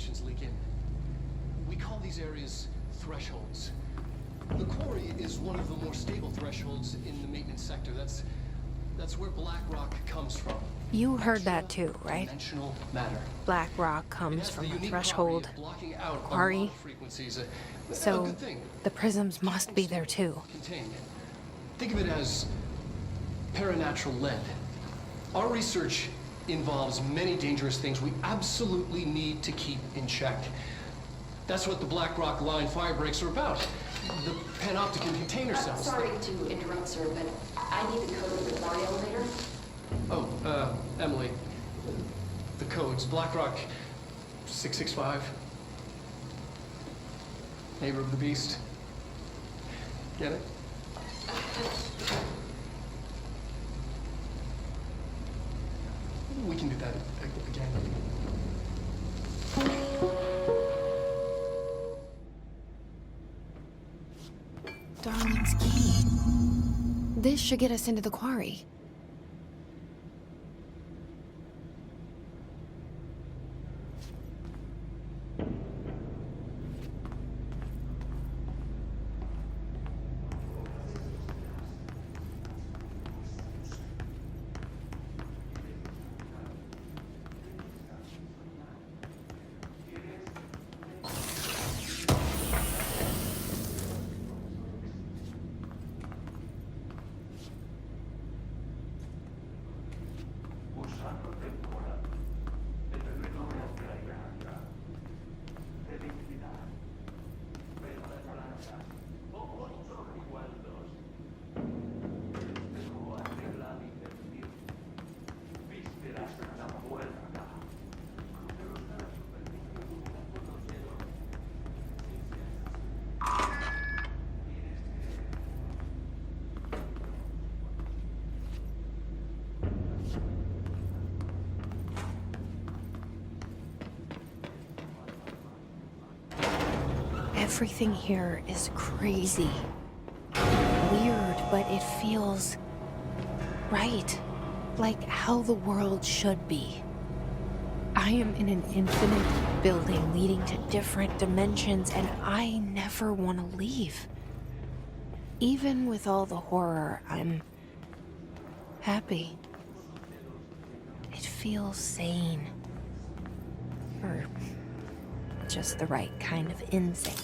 dimensions leak in. We call these areas thresholds. The quarry is one of the more stable thresholds in the maintenance sector. That's where black rock comes from. You heard that too, right? Dimensional matter. Black rock comes from the threshold quarry. So the prisms must be there too. Contained. Think of it as paranatural lead. Our research involves many dangerous things we absolutely need to keep in check. That's what the Black Rock Line fire breaks are about. The panopticon container cells. Sorry to interrupt, sir, but I need the code of the quarry elevator. Oh, Emily. The codes. Black Rock 665. Neighbor of the Beast. Get it? We can do that again. Darling's key. This should get us into the quarry. Everything here is crazy. Weird, but it feels right. Like how the world should be. I am in an infinite building leading to different dimensions, and I never want to leave. Even with all the horror, I'm happy. It feels sane. Or just the right kind of insane.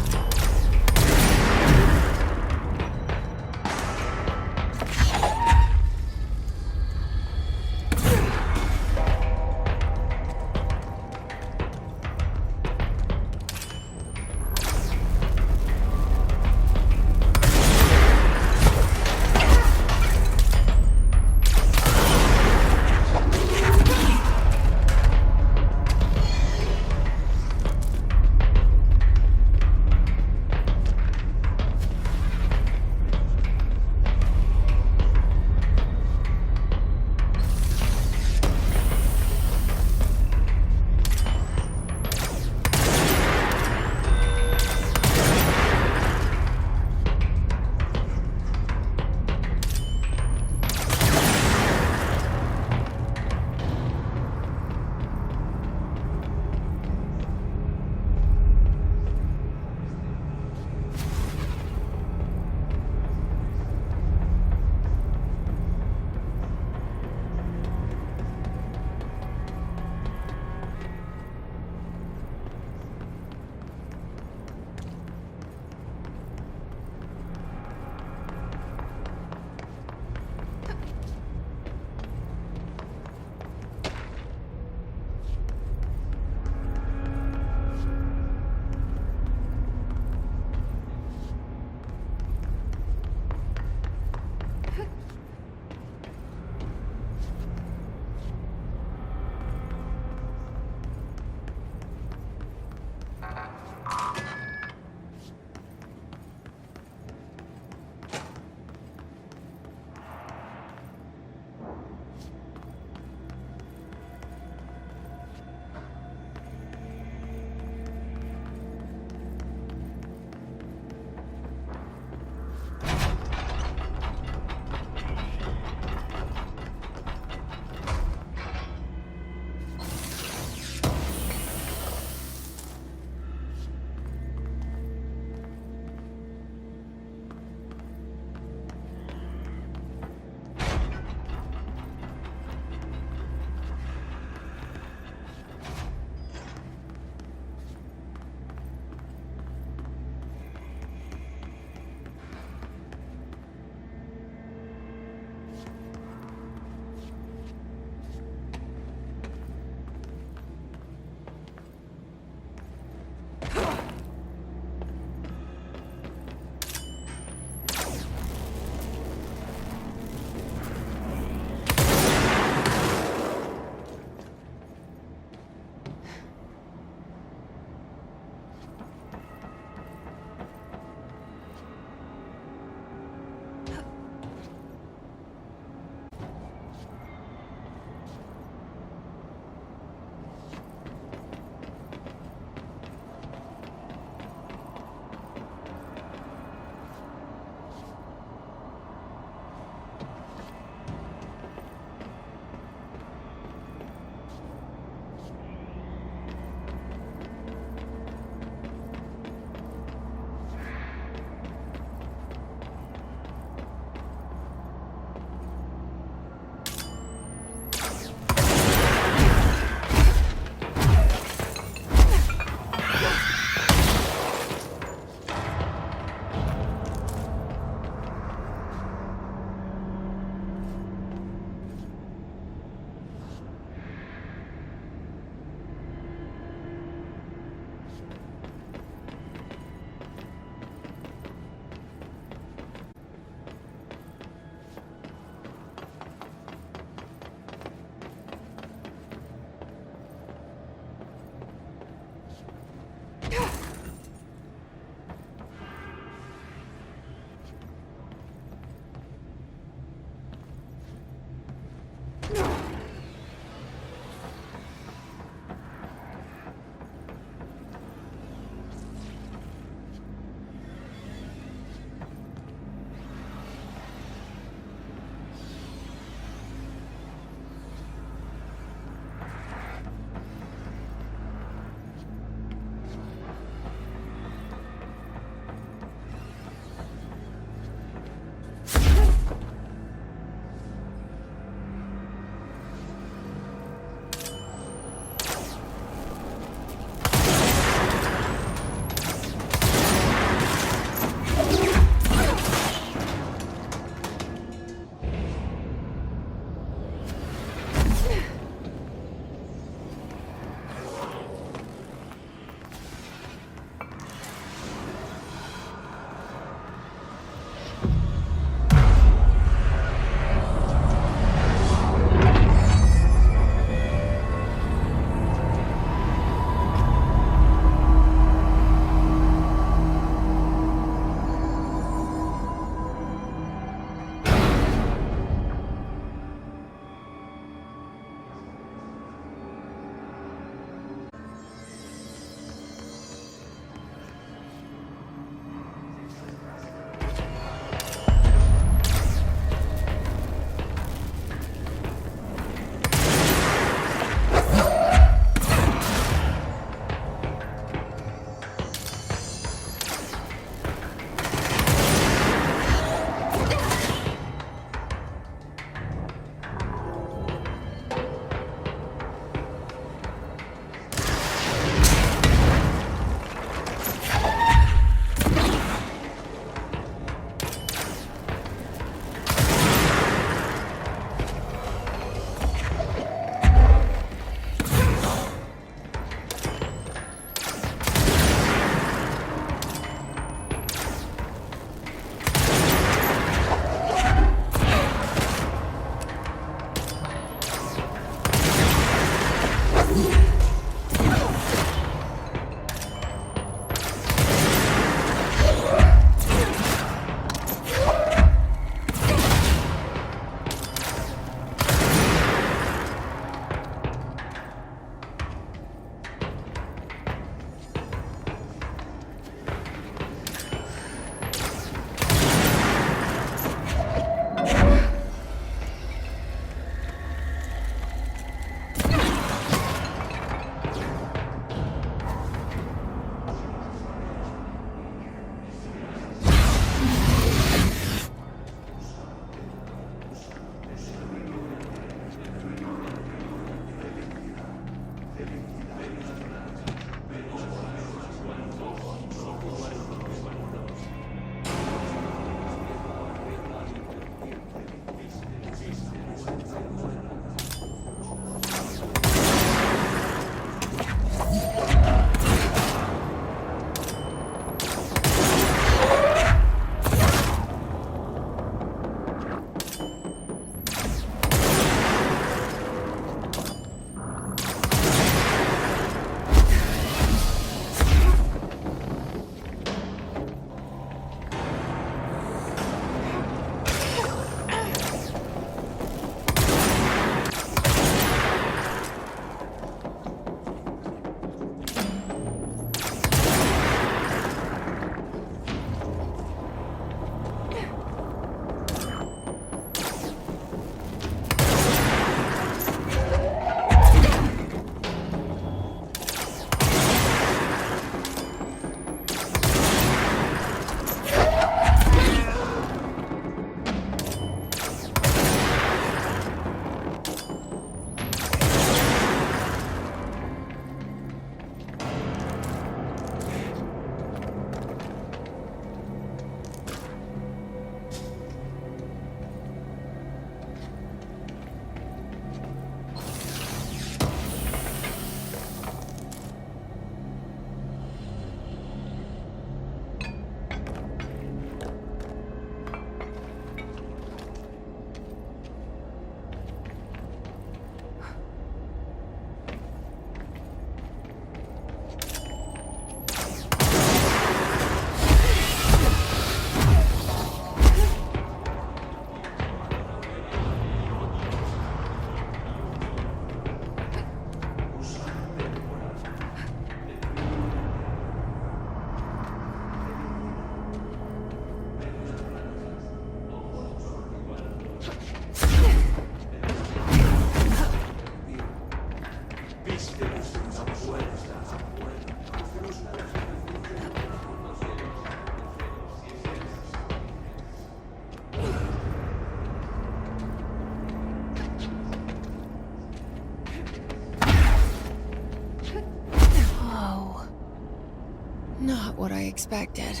I expected.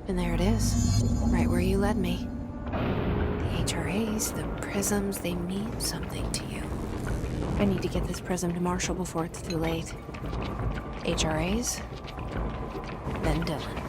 And there it is, right where you led me. The HRAs, the prisms, they mean something to you. I need to get this prism to Marshall before it's too late. HRAs, then Dylan.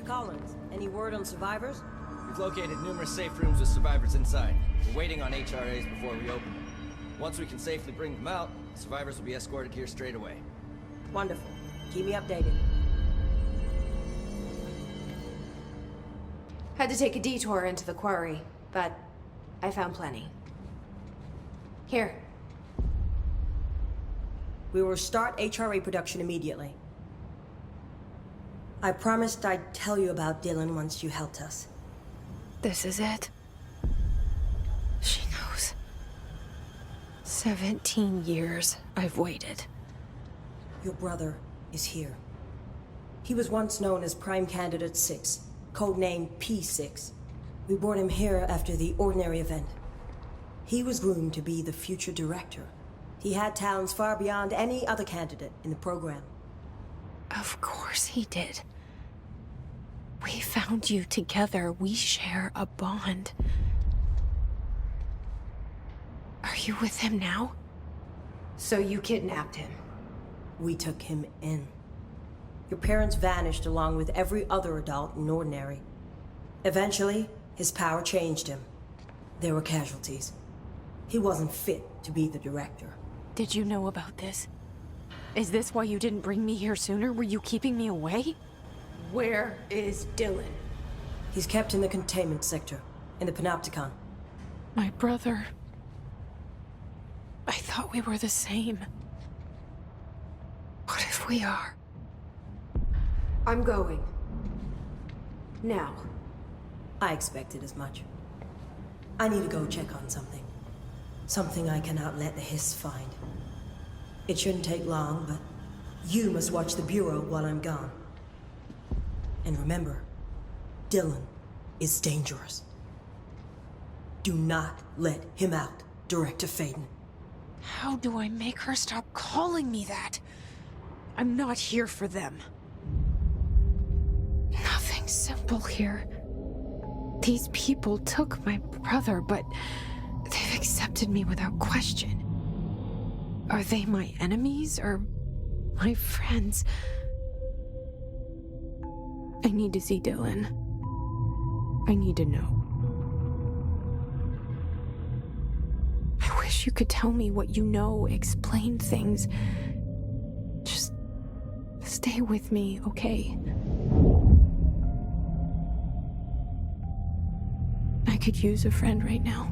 Collins, any word on survivors? We've located numerous safe rooms with survivors inside. We're waiting on HRAs before we open them. Once we can safely bring them out, survivors will be escorted here straight away. Wonderful. Keep me updated. Had to take a detour into the quarry, but I found plenty. Here. We will start HRA production immediately. I promised I'd tell you about Dylan once you helped us. This is it. She knows. 17 years I've waited. Your brother is here. He was once known as Prime Candidate 6, codenamed P6. We brought him here after the Ordinary event. He was groomed to be the future director. He had talents far beyond any other candidate in the program. Of course he did. We found you together. We share a bond. Are you with him now? So you kidnapped him? We took him in. Your parents vanished along with every other adult in Ordinary. Eventually, his power changed him. There were casualties. He wasn't fit to be the director. Did you know about this? Is this why you didn't bring me here sooner? Were you keeping me away? Where is Dylan? He's kept in the containment sector, in the Panopticon. My brother. I thought we were the same. What if we are? I'm going. Now. I expected as much. I need to go check on something. Something I cannot let the Hiss find. It shouldn't take long, but you must watch the Bureau while I'm gone. And remember, Dylan is dangerous. Do not let him out, Director Faden. How do I make her stop calling me that? I'm not here for them. Nothing simple here. These people took my brother, but they've accepted me without question. Are they my enemies or my friends? I need to see Dylan. I need to know. I wish you could tell me what you know, explain things. Just stay with me, okay? I could use a friend right now.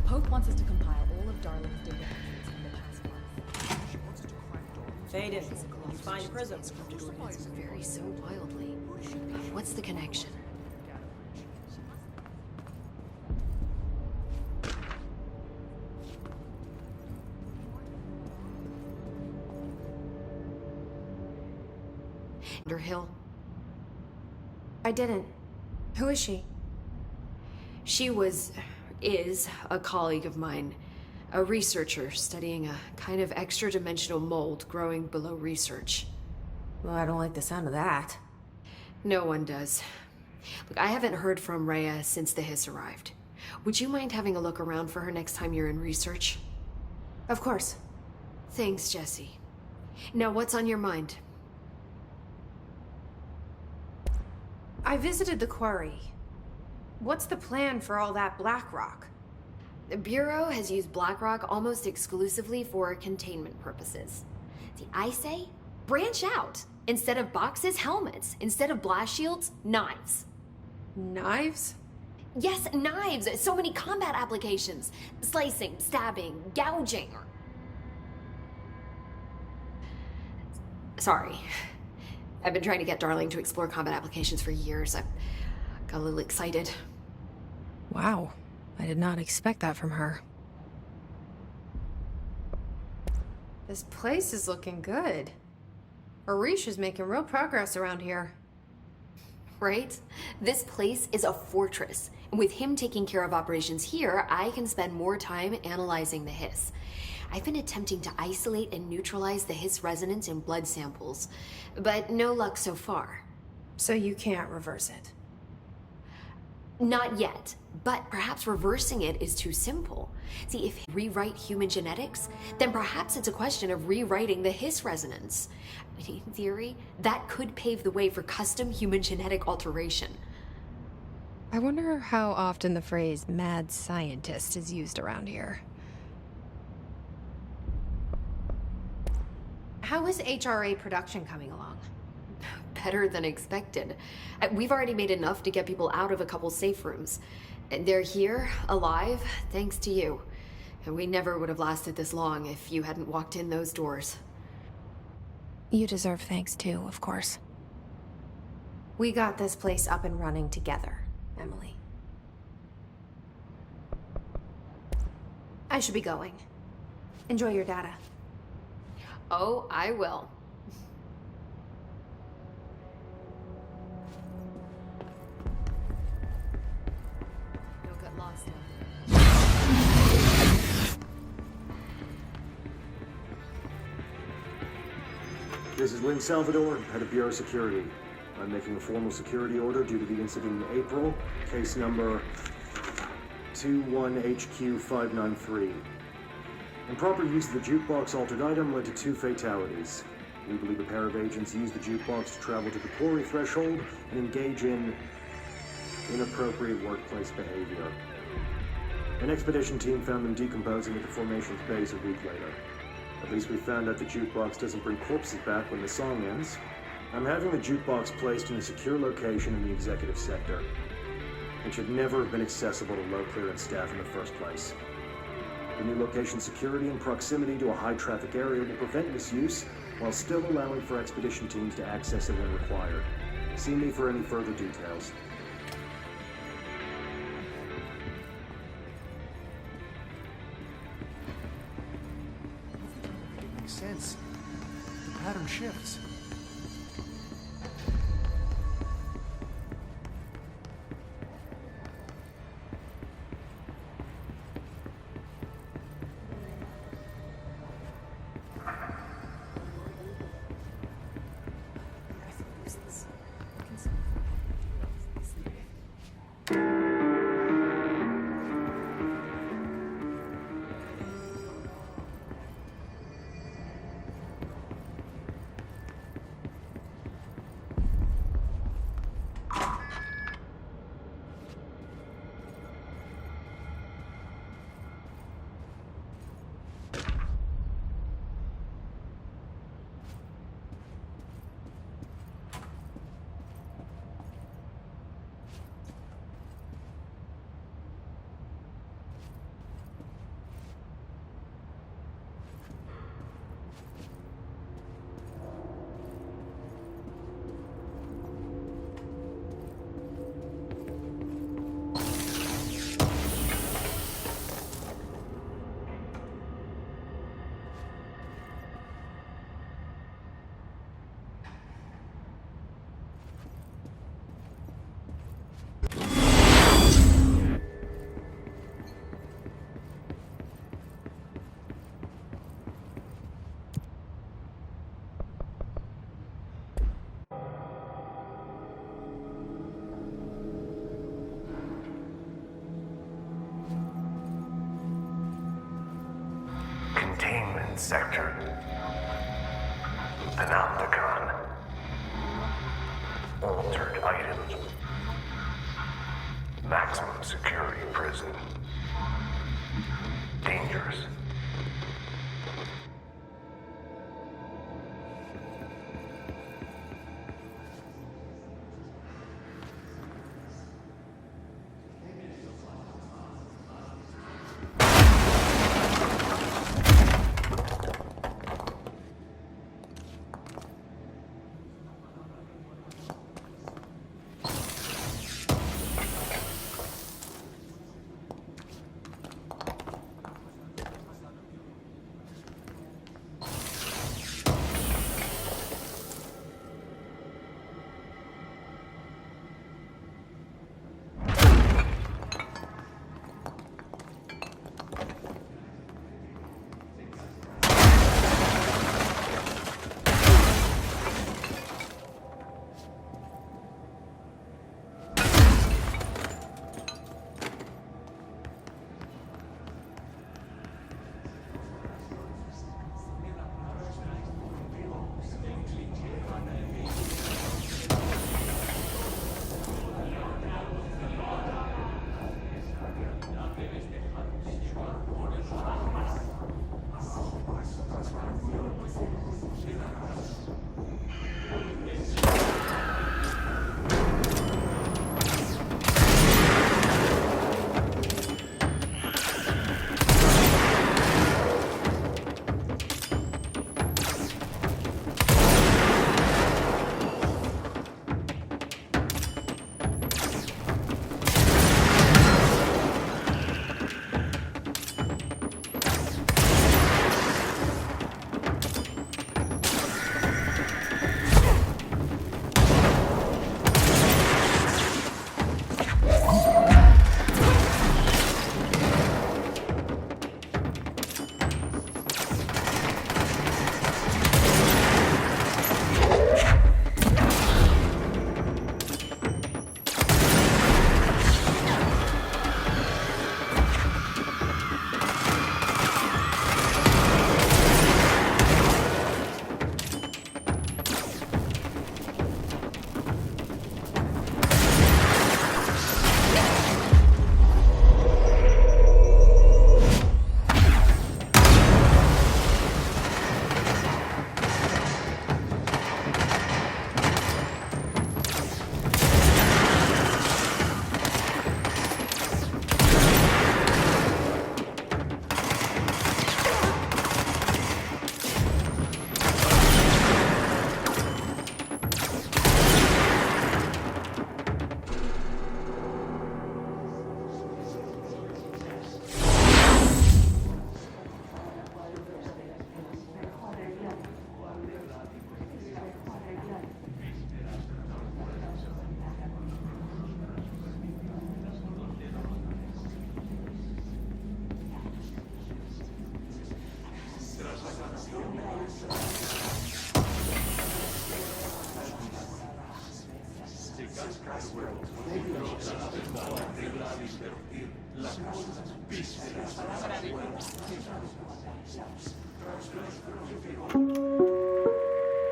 Pope wants us to compile all of Darling's data entries from the past month. Faden, you find prisons. Vary so wildly. What's the connection? Underhill? I didn't. Who is she? She is a colleague of mine. A researcher studying a kind of extra-dimensional mold growing below research. Well, I don't like the sound of that. No one does. Look, I haven't heard from Rhea since the Hiss arrived. Would you mind having a look around for her next time you're in research? Of course. Thanks, Jesse. Now, what's on your mind? I visited the quarry. What's the plan for all that black rock? The Bureau has used Blackrock almost exclusively for containment purposes. See, I say, branch out. Instead of boxes, helmets. Instead of blast shields, knives. Knives? Yes, knives! So many combat applications. Slicing, stabbing, gouging. Sorry. I've been trying to get Darling to explore combat applications for years. I got a little excited. Wow. I did not expect that from her. This place is looking good. Arish is making real progress around here. Right? This place is a fortress. And with him taking care of operations here, I can spend more time analyzing the Hiss. I've been attempting to isolate and neutralize the Hiss resonance in blood samples, but no luck so far. So you can't reverse it. Not yet, but perhaps reversing it is too simple. See, if you rewrite human genetics, then perhaps it's a question of rewriting the Hiss resonance. In theory, that could pave the way for custom human genetic alteration. I wonder how often the phrase mad scientist is used around here. How is HRA production coming along? Better than expected. We've already made enough to get people out of a couple safe rooms. And they're here, alive, thanks to you. And we never would have lasted this long if you hadn't walked in those doors. You deserve thanks too, of course. We got this place up and running together, Emily. I should be going. Enjoy your data. Oh, I will. Don't get lost now. This is Lynn Salvador, head of Bureau Security. I'm making a formal security order due to the incident in April, case number 21HQ593. Improper use of the jukebox altered item led to 2 fatalities. We believe a pair of agents used the jukebox to travel to the quarry threshold and engage in inappropriate workplace behavior. An expedition team found them decomposing at the formation's base a week later. At least we found out the jukebox doesn't bring corpses back when the song ends. I'm having the jukebox placed in a secure location in the executive sector. It should never have been accessible to low clearance staff in the first place. The new location security and proximity to a high traffic area will prevent misuse while still allowing for expedition teams to access it when required. See me for any further details. Makes sense. The pattern shifts. Containment Sector. Panopticon. Altered items. Maximum security prison. Dangerous.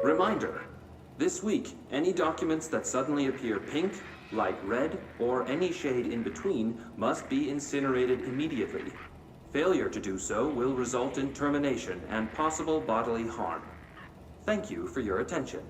Reminder, this week, any documents that suddenly appear pink, light red, or any shade in between must be incinerated immediately. Failure to do so will result in termination and possible bodily harm. Thank you for your attention.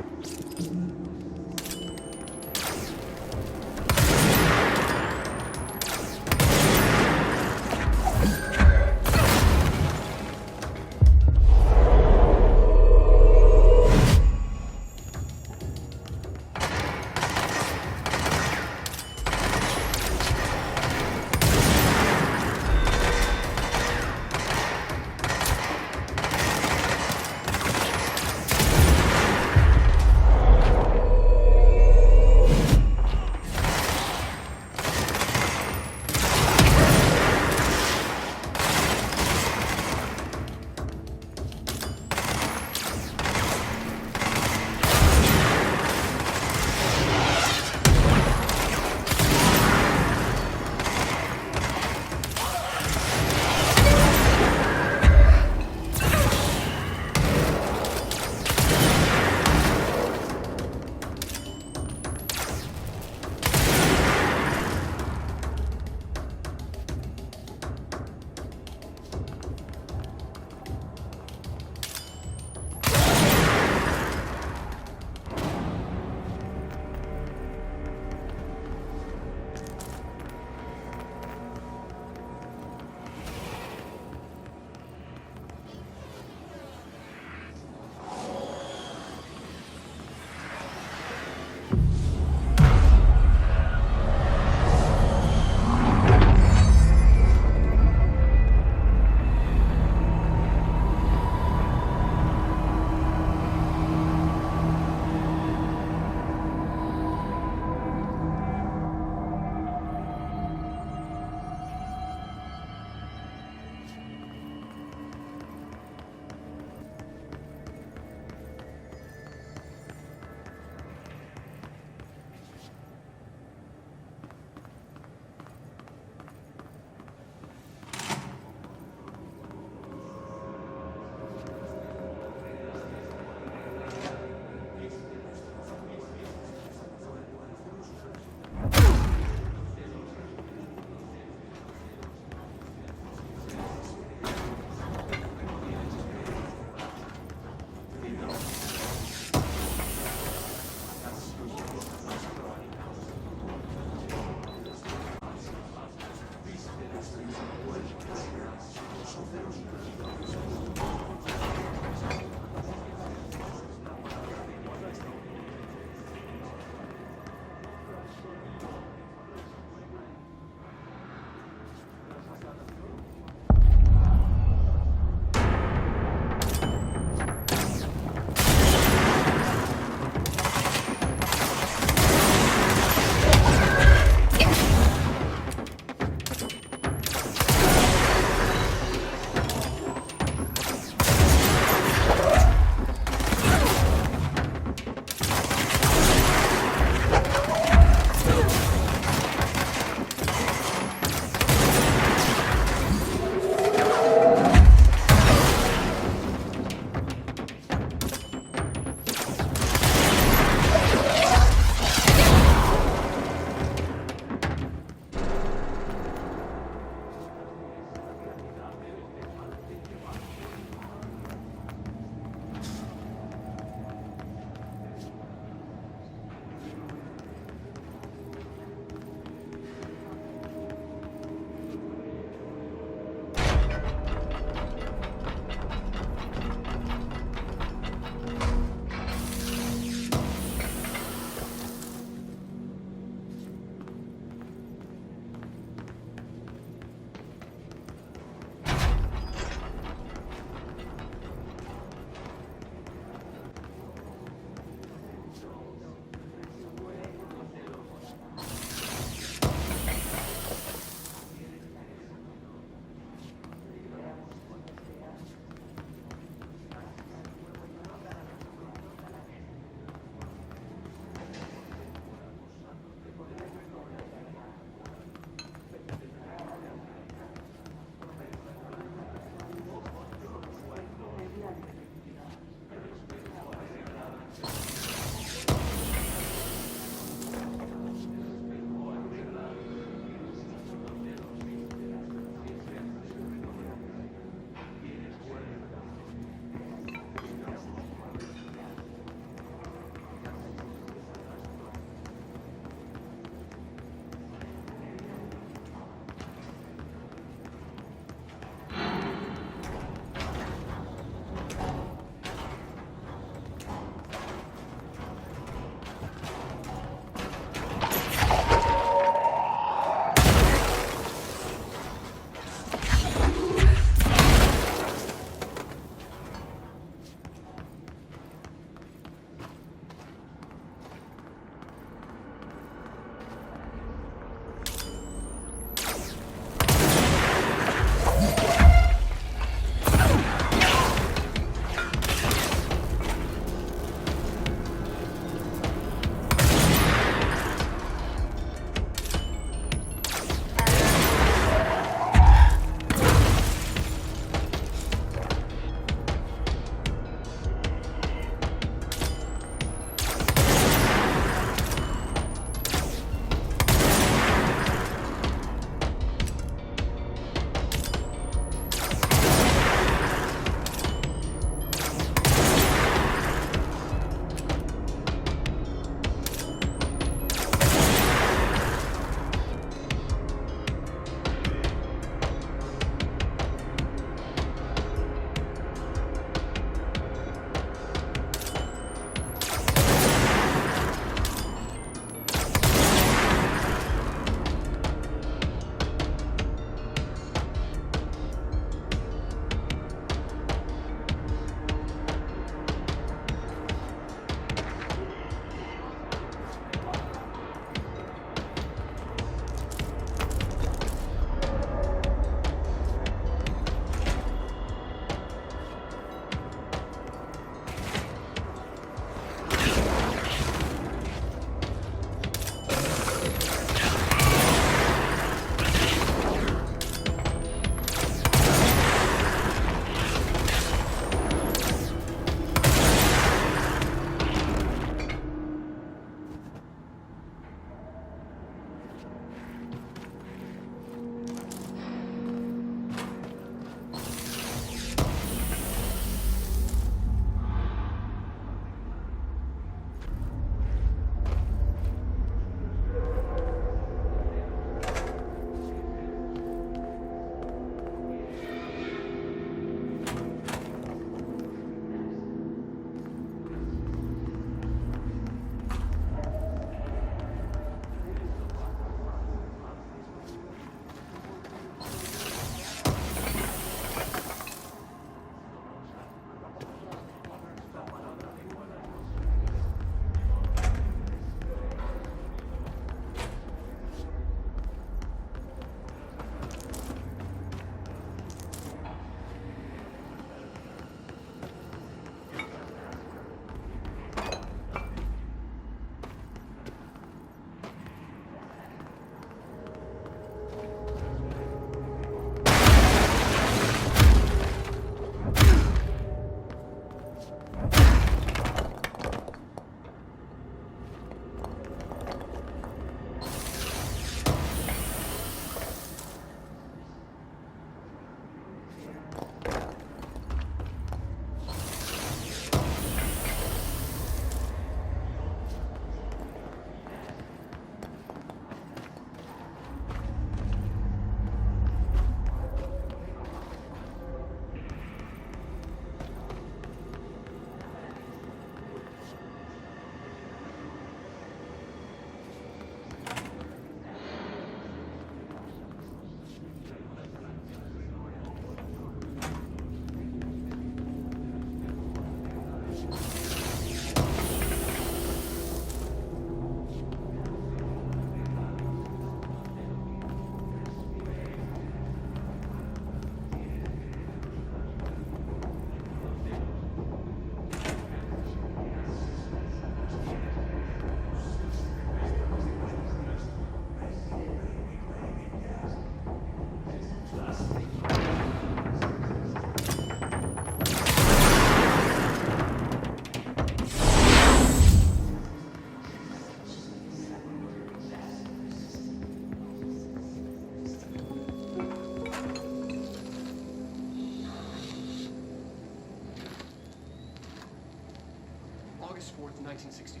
August 4th, 1964.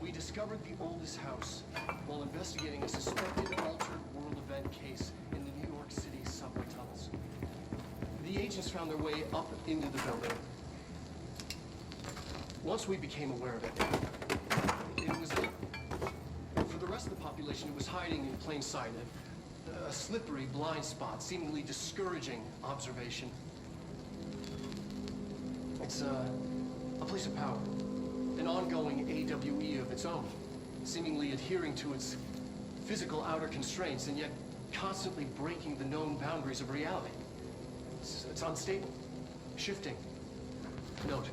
We discovered the oldest house while investigating a suspected altered world event case in the New York City subway tunnels. The agents found their way up into the building. Once we became aware of it, it was... For the rest of the population, it was hiding in plain sight. A slippery blind spot, seemingly discouraging observation. It's a place of power. An ongoing AWE of its own, seemingly adhering to its physical outer constraints and yet constantly breaking the known boundaries of reality. It's unstable, shifting. Note,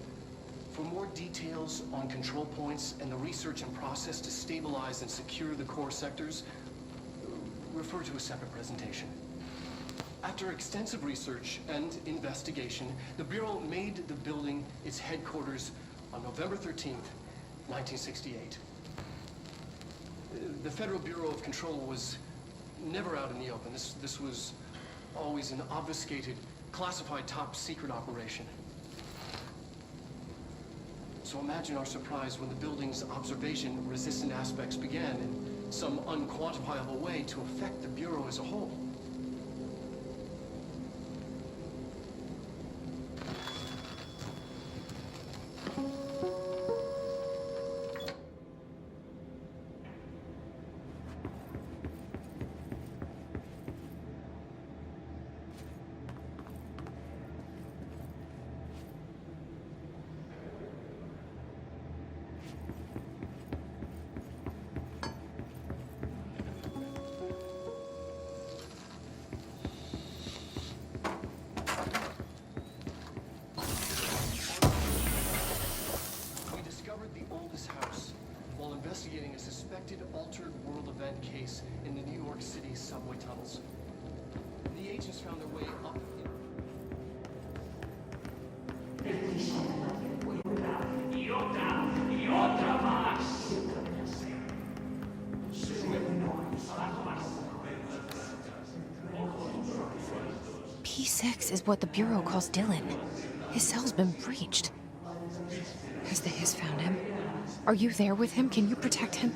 for more details on control points and the research and process to stabilize and secure the core sectors, refer to a separate presentation. After extensive research and investigation, the Bureau made the building its headquarters on November 13th, 1968. The Federal Bureau of Control was never out in the open. This was always an obfuscated, classified top-secret operation. So imagine our surprise when the building's observation-resistant aspects began in some unquantifiable way to affect the Bureau as a whole. Investigating a suspected altered world event case in the New York City subway tunnels. The agents found their way up P6 is what the Bureau calls Dylan. His cell's been breached. Has the Hiss found him? Are you there with him? Can you protect him?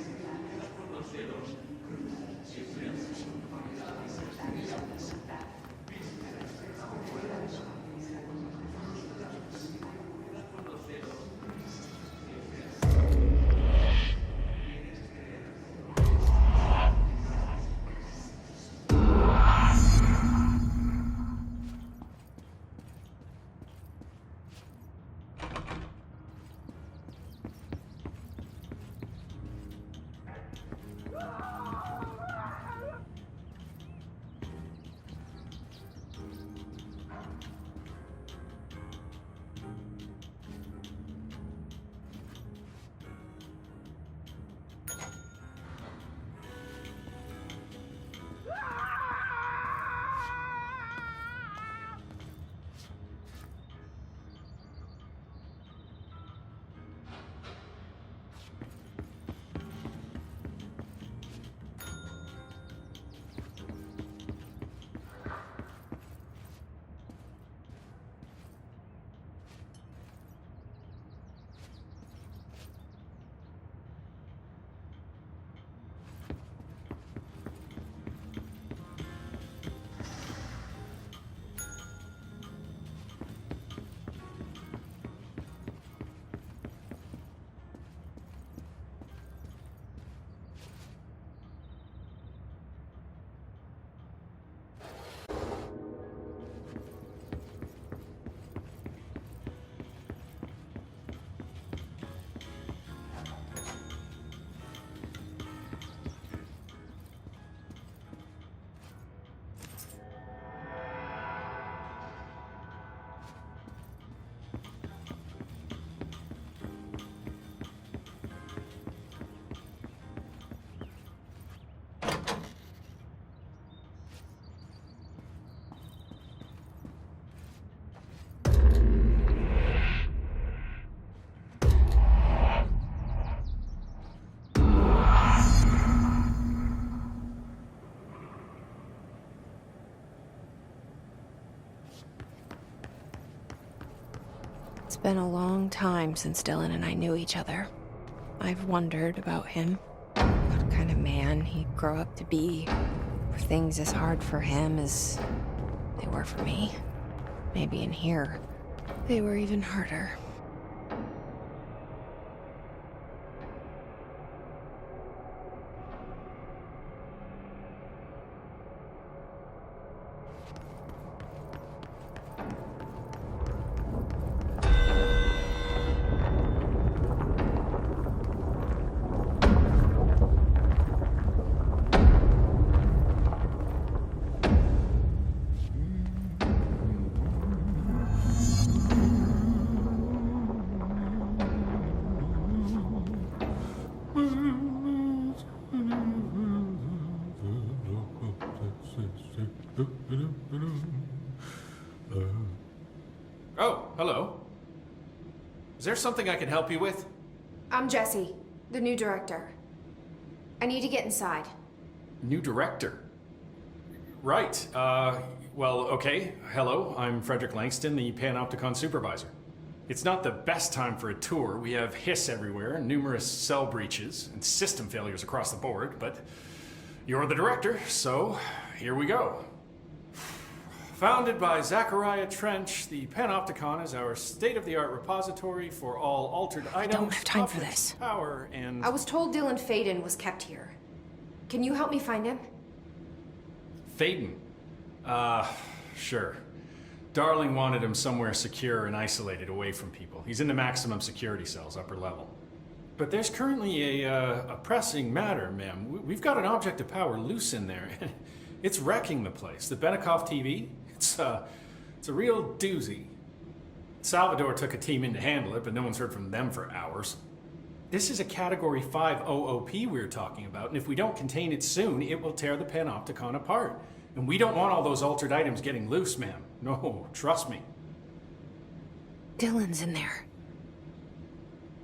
been a long time since Dylan and I knew each other. I've wondered about him. What kind of man he'd grow up to be. Were things as hard for him as they were for me? Maybe in here, they were even harder. Oh, hello. Is there something I can help you with? I'm Jesse, the new director. I need to get inside. New director? Right, well, okay. Hello, I'm Frederick Langston, the Panopticon supervisor. It's not the best time for a tour. We have hiss everywhere, numerous cell breaches, and system failures across the board, but you're the director, so here we go. Founded by Zachariah Trench, the Panopticon is our state-of-the-art repository for all altered items. I don't have time for objects, this. Power and... I was told Dylan Faden was kept here. Can you help me find him? Faden? Sure. Darling wanted him somewhere secure and isolated away from people. He's in the maximum security cells, upper level. But there's currently a pressing matter, ma'am. We've got an object of power loose in there. It's wrecking the place. The Benikoff TV? It's a real doozy. Salvador took a team in to handle it, but no one's heard from them for hours. This is a Category 5 OOP we're talking about, and if we don't contain it soon, it will tear the Panopticon apart. And we don't want all those altered items getting loose, ma'am. No, trust me. Dylan's in there.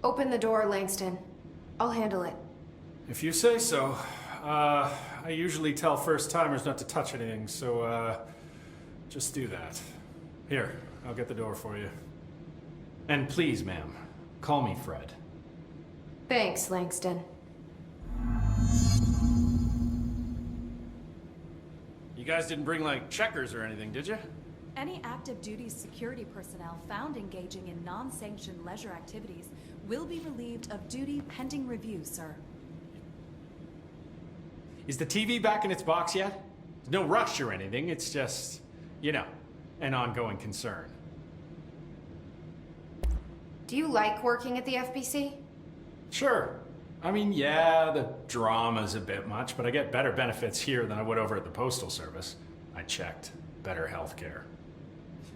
Open the door, Langston. I'll handle it. If you say so. I usually tell first-timers not to touch anything, so, just do that. Here, I'll get the door for you. And please, ma'am, call me Fred. Thanks, Langston. You guys didn't bring, like, checkers or anything, did you? Any active duty security personnel found engaging in non-sanctioned leisure activities will be relieved of duty pending review, sir. Is the TV back in its box yet? There's no rush or anything, it's just, you know, an ongoing concern. Do you like working at the FBC? Sure. I mean, yeah, the drama's a bit much, but I get better benefits here than I would over at the Postal Service. I checked. Better healthcare.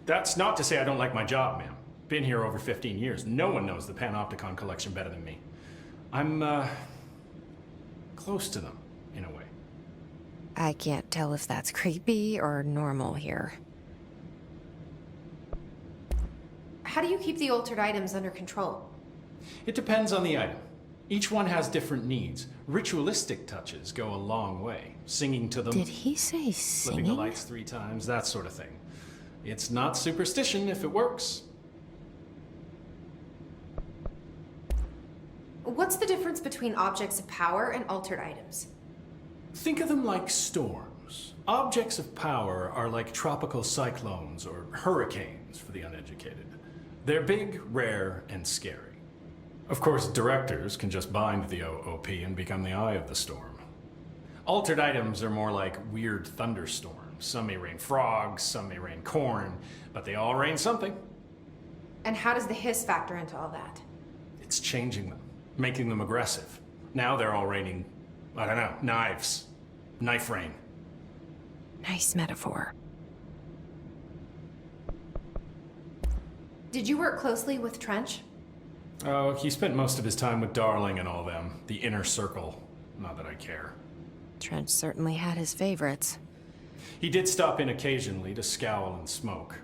That's not to say I don't like my job, ma'am. Been here over 15 years. No one knows the Panopticon collection better than me. I'm, close to them, in a way. I can't tell if that's creepy or normal here. How do you keep the altered items under control? It depends on the item. Each one has different needs. Ritualistic touches go a long way. Singing to them. Did he say flipping the singing? lights 3 times, that sort of thing. It's not superstition if it works. What's the difference between objects of power and altered items? Think of them like storms. Objects of power are like tropical cyclones or hurricanes for the uneducated. They're big, rare, and scary. Of course, directors can just bind the OOP and become the eye of the storm. Altered items are more like weird thunderstorms. Some may rain frogs, some may rain corn, but they all rain something. And how does the hiss factor into all that? It's changing them, making them aggressive. Now they're all raining, I don't know, knives. Knife rain. Nice metaphor. Did you work closely with Trench? Oh, he spent most of his time with Darling and all them. The inner circle. Not that I care. Trench certainly had his favorites. He did stop in occasionally to scowl and smoke.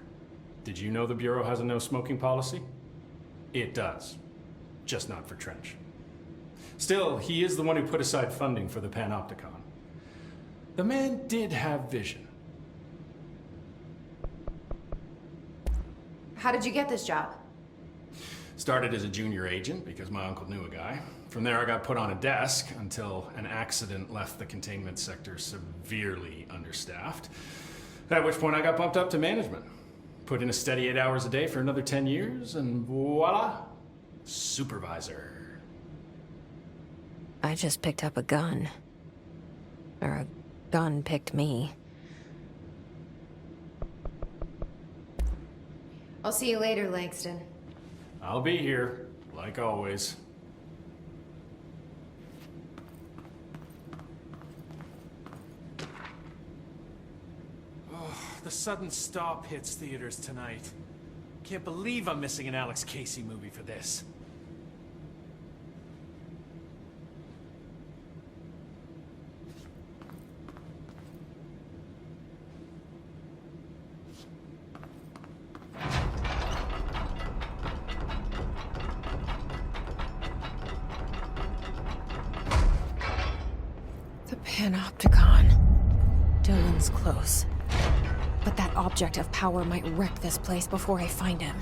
Did you know the Bureau has a no-smoking policy? It does. Just not for Trench. Still, he is the one who put aside funding for the Panopticon. The man did have vision. How did you get this job? Started as a junior agent because my uncle knew a guy. From there, I got put on a desk until an accident left the containment sector severely understaffed. At which point I got bumped up to management. Put in a steady 8 hours a day for another 10 years, and voila, supervisor. I just picked up a gun. Or a gun picked me. I'll see you later, Langston. I'll be here, like always. The sudden stop hits theaters tonight. Can't believe I'm missing an Alex Casey movie for this. The Panopticon. Dylan's close. But that object of power might wreck this place before I find him.